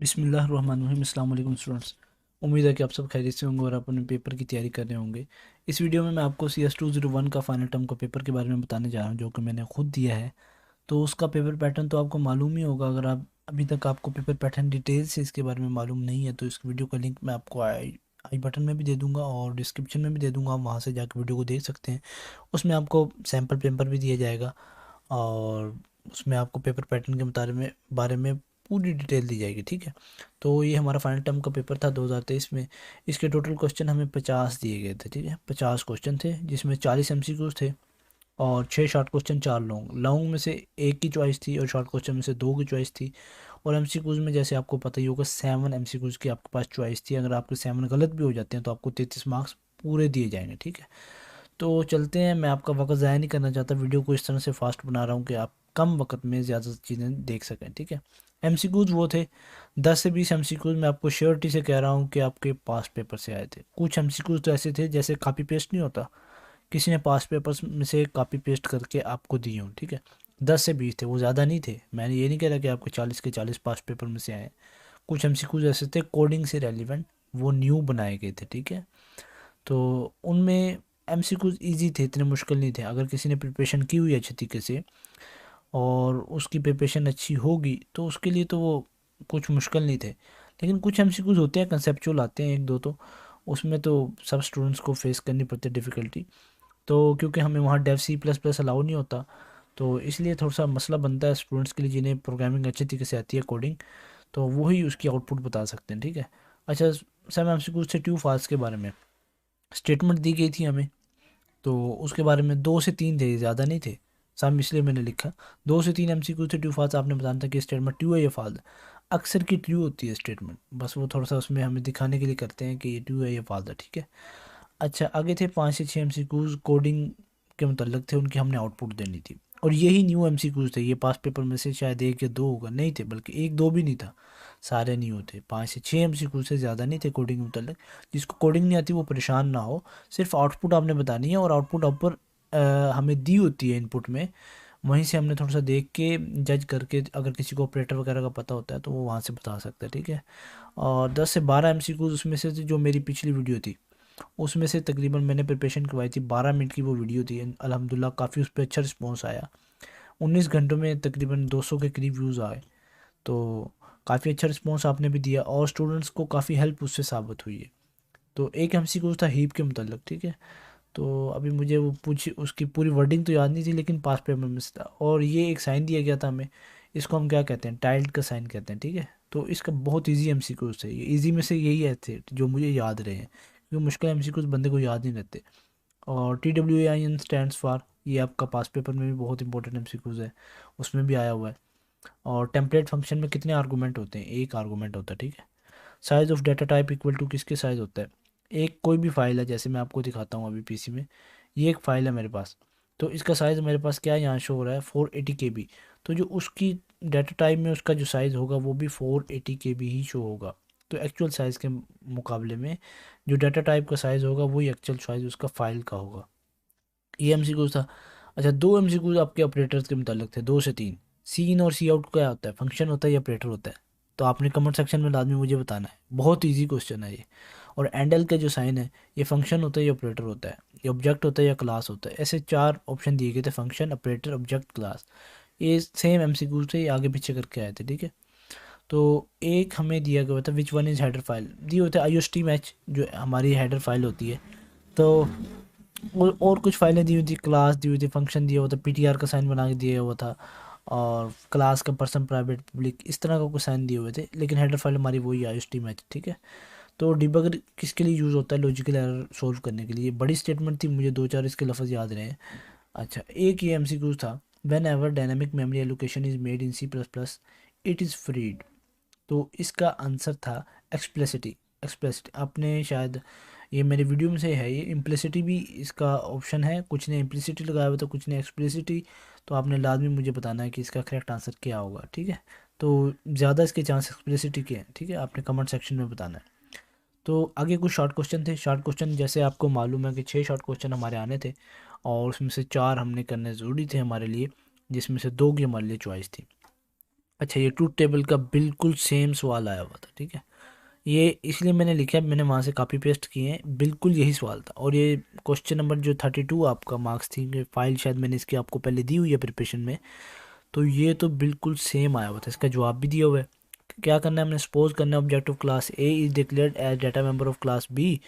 बिस्मिल्लाहिर्रहमानिर्रहीम। अस्सलाम वालेकुम स्टूडेंट्स। उम्मीद है कि आप सब खैरियत से होंगे और अपने पेपर की तैयारी कर रहे होंगे। इस वीडियो में मैं आपको CS 201 का फाइनल टर्म का पेपर के बारे में बताने जा रहा हूं, जो कि मैंने खुद दिया है। तो उसका पेपर पैटर्न तो आपको मालूम ही होगा। अगर आप अभी तक आपको पेपर पैटर्न डिटेल से इसके बारे में मालूम नहीं है तो इस वीडियो का लिंक मैं आपको आई आई बटन में भी दे दूंगा और डिस्क्रिप्शन में भी दे दूंगा। आप वहाँ से जाकर वीडियो को देख सकते हैं। उसमें आपको सैम्पल पेपर भी दिया जाएगा और उसमें आपको पेपर पैटर्न के बारे में पूरी डिटेल दी जाएगी। ठीक है। तो ये हमारा फाइनल टर्म का पेपर था 2023 में। इसके टोटल क्वेश्चन हमें 50 दिए गए थे। ठीक है, 50 क्वेश्चन थे जिसमें 40 MCQs थे और 6 शॉर्ट क्वेश्चन, 4 लॉन्ग। लॉन्ग में से एक की चॉइस थी और शॉर्ट क्वेश्चन में से 2 की चॉइस थी। और MCQs में जैसे आपको पता ही होगा 7 MCQs की आपके पास चॉइस थी। अगर आपके 7 गलत भी हो जाते हैं तो आपको 33 मार्क्स पूरे दिए जाएंगे। ठीक है। तो चलते हैं। मैं आपका वक्त ज़ाया नहीं करना चाहता, वीडियो को इस तरह से फास्ट बना रहा हूँ कि आप कम वक्त में ज़्यादा चीज़ें देख सकें। ठीक है। MCQs वो थे 10 से 20 MCQs। मैं आपको श्योरिटी से कह रहा हूँ कि आपके पास पेपर से आए थे। कुछ MCQs तो ऐसे थे जैसे कॉपी पेस्ट नहीं होता, किसी ने पास पेपर्स में से कॉपी पेस्ट करके आपको दिए हों। ठीक है। 10 से 20 थे, वो ज़्यादा नहीं थे। मैंने ये नहीं कह रहा कि आपके 40 के 40 पास पेपर में से आए। कुछ MCQs ऐसे थे कोडिंग से रेलिवेंट, वो न्यू बनाए गए थे। ठीक है। तो उनमें MCQs ईजी थे, इतने मुश्किल नहीं थे। अगर किसी ने प्रिपरेशन की हुई है अच्छे तरीके से और उसकी प्रिपरेशन अच्छी होगी तो उसके लिए तो वो कुछ मुश्किल नहीं थे। लेकिन कुछ MCQs होते हैं कंसेप्चुअल आते हैं एक दो, तो उसमें तो सब स्टूडेंट्स को फेस करनी पड़ती है डिफ़िकल्टी। तो क्योंकि हमें वहाँ डेव C++ अलाउ नहीं होता, तो इसलिए थोड़ा सा मसला बनता है स्टूडेंट्स के लिए जिन्हें प्रोग्रामिंग अच्छे तरीके से आती है, कोडिंग। तो वही उसकी आउटपुट बता सकते हैं। ठीक है। अच्छा, सर MCQs थे ट्रू फॉल्स के बारे में। स्टेटमेंट दी गई थी हमें, तो उसके बारे में 2 से 3 थे, ज़्यादा नहीं थे। साहब इसलिए मैंने लिखा 2 से 3 MCQ थे। ट्रू फॉल्स आपने बताना था कि स्टेटमेंट ट्रू है या फॉल्स। अक्सर की ट्रू होती है स्टेटमेंट, बस वो थोड़ा सा उसमें हमें दिखाने के लिए करते हैं कि ये ट्रू है या फॉल्स है। ठीक है। अच्छा, आगे थे 5 से 6 MCQs कोडिंग के मतलब थे, उनकी हमने आउटपुट देनी थी। और यही न्यू MCQs थे। ये पास पेपर में से शायद 1 या 2 होगा, नहीं थे, बल्कि 1 2 भी नहीं था, सारे न्यू थे। 5 से 6 MCQ से ज़्यादा नहीं थे कोडिंग के मतलब। जिसको कोडिंग नहीं आती वो परेशान ना हो, सिर्फ आउटपुट आपने बतानी है और आउटपुट ऊपर हमें दी होती है इनपुट में। वहीं से हमने थोड़ा सा देख के जज करके, अगर किसी को ऑपरेटर वगैरह का पता होता है तो वो वहाँ से बता सकता है। ठीक है। और 10 से 12 MCQs उसमें से थे जो मेरी पिछली वीडियो थी उसमें से तकरीबन मैंने प्रिपरेशन करवाई थी। 12 मिनट की वो वीडियो थी। अल्हम्दुलिल्लाह काफ़ी उस पर अच्छा रिस्पॉन्स आया। 19 घंटों में तकरीबन 200 के करीब व्यूज़ आए। तो काफ़ी अच्छा रिस्पॉन्स आपने भी दिया और स्टूडेंट्स को काफ़ी हेल्प उससे साबित हुई है। तो एक MCQ था हीप के मतलब। ठीक है। तो अभी मुझे वो पूछी, उसकी पूरी वर्डिंग तो याद नहीं थी लेकिन पास पेपर में से था। और ये एक साइन दिया गया था हमें, इसको हम क्या कहते हैं, टाइल्ड का साइन कहते हैं। ठीक है। तो इसका बहुत इजी MCQs थे। ये इजी में से यही है थे जो मुझे याद रहे हैं, क्योंकि मुश्किल MCQs बंदे को याद नहीं रहते। और TWAIN स्टैंड्स फॉर, ये आपका पास पेपर में भी बहुत इंपॉर्टेंट MCQs है, उसमें भी आया हुआ है। और टेम्पलेट फंक्शन में कितने आर्गूमेंट होते हैं, एक आर्गूमेंट होता है। ठीक है। Size of data type equal to किसके साइज होता है। एक कोई भी फाइल है, जैसे मैं आपको दिखाता हूँ अभी PC में, ये एक फ़ाइल है मेरे पास। तो इसका साइज़ मेरे पास क्या यहाँ शो हो रहा है, 480 KB। तो जो उसकी डाटा टाइप में उसका जो साइज़ होगा वो भी 480 KB ही शो होगा। तो एक्चुअल साइज़ के मुकाबले में जो डाटा टाइप का साइज़ होगा वही एक्चुअल साइज़ उसका फ़ाइल का होगा। ये MCQ था। अच्छा, 2 MCQ आपके ऑपरेटर्स के मुतालिक थे, 2 से 3। सी इन और सी आउट क्या होता है, फंक्शन होता है या ऑपरेटर होता है। तो आपने कमेंट सेक्शन में लाजमी मुझे बताना है, बहुत इजी क्वेश्चन है ये। और एंडल का जो साइन है, ये फंक्शन होता है या ऑपरेटर होता है, ये ऑब्जेक्ट होता है या क्लास होता है। ऐसे 4 ऑप्शन दिए गए थे, फंक्शन, ऑपरेटर, ऑब्जेक्ट, क्लास। ये सेम MCQ थे, ये आगे पीछे करके आए थे। ठीक है। तो एक हमें दिया गया था which one is header file, दिए होते IOST मैच जो हमारी हेडर फाइल होती है। तो और कुछ फाइलें दी हुई थी, क्लास दी हुई थी, फंक्शन दिया हुआ था, PTR का साइन बना के दिया हुआ था, और क्लास का पर्सन, प्राइवेट, पब्लिक, इस तरह का कुछ साइन दिए हुए थे। लेकिन हेडर फाइल हमारी वही IOST मैच। ठीक है। तो डिबगर किसके लिए यूज़ होता है, लॉजिकल एरर सोल्व करने के लिए। बड़ी स्टेटमेंट थी, मुझे 2 4 इसके लफ्ज़ याद रहे हैं। अच्छा, एक ये MCQ था, whenever dynamic memory allocation is made in C++, it is freed. तो इसका आंसर था एक्सप्लिसिटी। एक्सप्लिसिटी आपने शायद, ये मेरे वीडियो में से है, ये इम्प्लिसिटी भी इसका ऑप्शन है। कुछ ने इम्प्लिसिटी लगाया हुआ था, कुछ ने एक्सप्लिसिटी। तो आपने लाजमी मुझे बताना है कि इसका करेक्ट आंसर क्या होगा। ठीक है। तो ज़्यादा इसके चांस एक्सप्लिसिटी के हैं। ठीक है, आपने कमेंट सेक्शन में बताना है। तो आगे कुछ शॉर्ट क्वेश्चन थे। शॉर्ट क्वेश्चन जैसे आपको मालूम है कि 6 शॉर्ट क्वेश्चन हमारे आने थे और उसमें से 4 हमने करने ज़रूरी थे हमारे लिए, जिसमें से 2 की हमारे लिए चॉइस थी। अच्छा, ये ट्रूथ टेबल का बिल्कुल सेम सवाल आया हुआ था, ठीक है। ये इसलिए मैंने लिखा है, मैंने वहाँ से कॉपी पेस्ट किए हैं, बिल्कुल यही सवाल था। और ये क्वेश्चन नंबर जो 32 आपका मार्क्स थी, कि फाइल शायद मैंने इसकी आपको पहले दी हुई है प्रिपरेशन में, तो ये तो बिल्कुल सेम आया हुआ था, इसका जवाब भी दिया हुआ है। क्या करना है हमने, सपोज करना है object of class A is declared as data member of class B,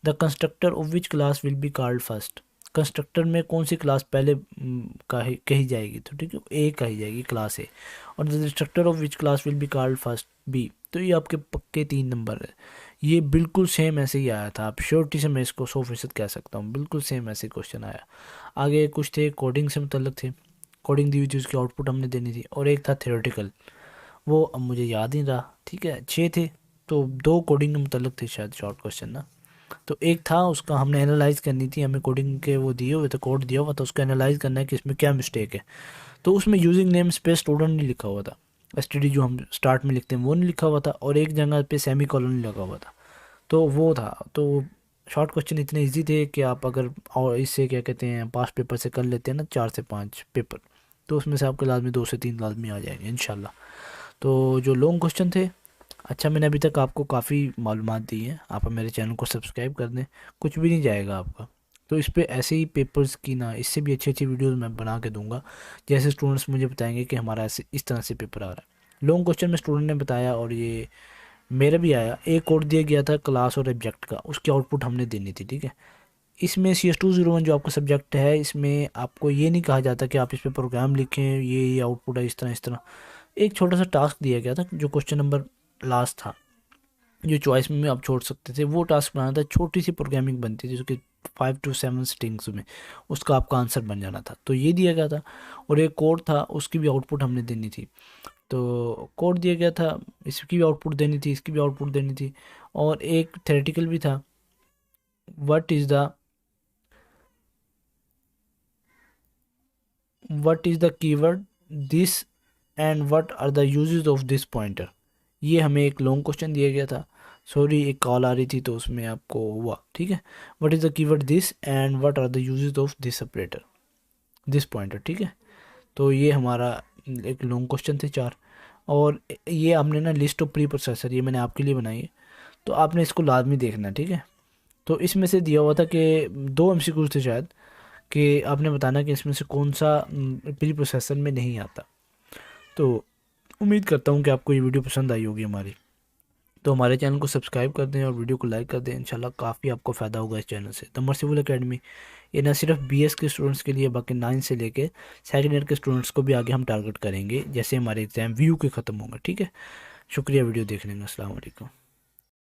the constructor of which class will be called first. Constructor में कौन सी क्लास पहले कही जाएगी, तो ठीक है ए कही जाएगी, क्लास ए। और the destructor of which class will be called first B. तो ये आपके पक्के 3 नंबर है। ये बिल्कुल सेम ऐसे ही आया था, आप श्योरिटी से मैं इसको 100% कह सकता हूँ, बिल्कुल सेम ऐसे क्वेश्चन आया। आगे कुछ थे कोडिंग से मुतल्लिक थे, कोडिंग दी हुई थी, उसकी आउटपुट हमने देनी थी। और एक था थ्योरेटिकल, वो अब मुझे याद नहीं रहा, ठीक है 6 थे। तो 2 कोडिंग के मुतल्लिक थे शायद शॉर्ट क्वेश्चन ना। तो एक था उसका हमने एनालाइज करनी थी, हमें कोडिंग के वो दिए हुए थे, कोड दिया हुआ था, उसको एनालाइज करना है कि इसमें क्या मिस्टेक है। तो उसमें यूजिंग नेम स्पेस स्टूडेंट नहीं लिखा हुआ था, एसटीडी जो हम स्टार्ट में लिखते हैं वो नहीं लिखा हुआ था, और एक जगह पे सेमी कॉलन नहीं लगा हुआ था। तो वो था। तो शॉर्ट क्वेश्चन इतने इजी थे कि आप अगर और इससे क्या कहते हैं 5 पेपर से कर लेते हैं ना, 4 से 5 पेपर, तो उसमें से आपके लाजमी 2 से 3 लाजमी आ जाएंगे इंशाल्लाह। तो जो लॉन्ग क्वेश्चन थे, अच्छा मैंने अभी तक आपको काफ़ी मालूमात दी है, आप मेरे चैनल को सब्सक्राइब कर दें, कुछ भी नहीं जाएगा आपका। तो इस पे ऐसे ही पेपर्स की ना, इससे भी अच्छी अच्छी वीडियोस मैं बना के दूंगा, जैसे स्टूडेंट्स मुझे बताएंगे कि हमारा ऐसे इस तरह से पेपर आ रहा है। लॉन्ग क्वेश्चन में स्टूडेंट ने बताया, और ये मेरा भी आया, एक कोड दिया गया था क्लास और ऑब्जेक्ट का, उसकी आउटपुट हमने देनी थी, ठीक है। इसमें CS201 जो आपका सब्जेक्ट है, इसमें आपको ये नहीं कहा जाता कि आप इस पे प्रोग्राम लिखें, ये आउटपुट है इस तरह इस तरह। एक छोटा सा टास्क दिया गया था, जो क्वेश्चन नंबर लास्ट था, जो चॉइस में आप छोड़ सकते थे, वो टास्क बनाना था, छोटी सी प्रोग्रामिंग बनती थी उसकी 5 to 7 स्ट्रिंग्स में, उसका आपका आंसर बन जाना था, तो ये दिया गया था। और एक कोड था, उसकी भी आउटपुट हमने देनी थी। तो कोड दिया गया था, इसकी भी आउटपुट देनी थी, इसकी भी आउटपुट देनी थी। और एक थेरेटिकल भी था, what is the keyword this and what are the uses of this pointer. ये हमें एक लॉन्ग क्वेश्चन दिया गया था, सॉरी एक कॉल आ रही थी तो उसमें आपको हुआ, ठीक है। What is the keyword this and what are the uses of this operator, this pointer, ठीक है। तो ये हमारा एक लॉन्ग क्वेश्चन थे 4। और ये हमने ना लिस्ट ऑफ प्री प्रोसेसर, ये मैंने आपके लिए बनाई है, तो आपने इसको लाजमी देखना है, ठीक है। तो इसमें से दिया हुआ था कि 2 MCQs थे शायद, कि आपने बताना कि इसमें से कौन सा प्री प्रोसेसर में नहीं आता। तो उम्मीद करता हूँ कि आपको ये वीडियो पसंद आई होगी हमारी। तो हमारे चैनल को सब्सक्राइब कर दें और वीडियो को लाइक कर दें, इंशाल्लाह काफ़ी आपको फ़ायदा होगा इस चैनल से। द मर्सिफुल एकेडमी ये न सिर्फ BS के स्टूडेंट्स के लिए, बाकी 9 से लेके सेकेंड ईयर के स्टूडेंट्स को भी आगे हम टारगेट करेंगे, जैसे हमारे एग्ज़ाम व्यू के ख़त्म होंगे, ठीक है। शुक्रिया वीडियो देखने का, अस्सलाम वालेकुम।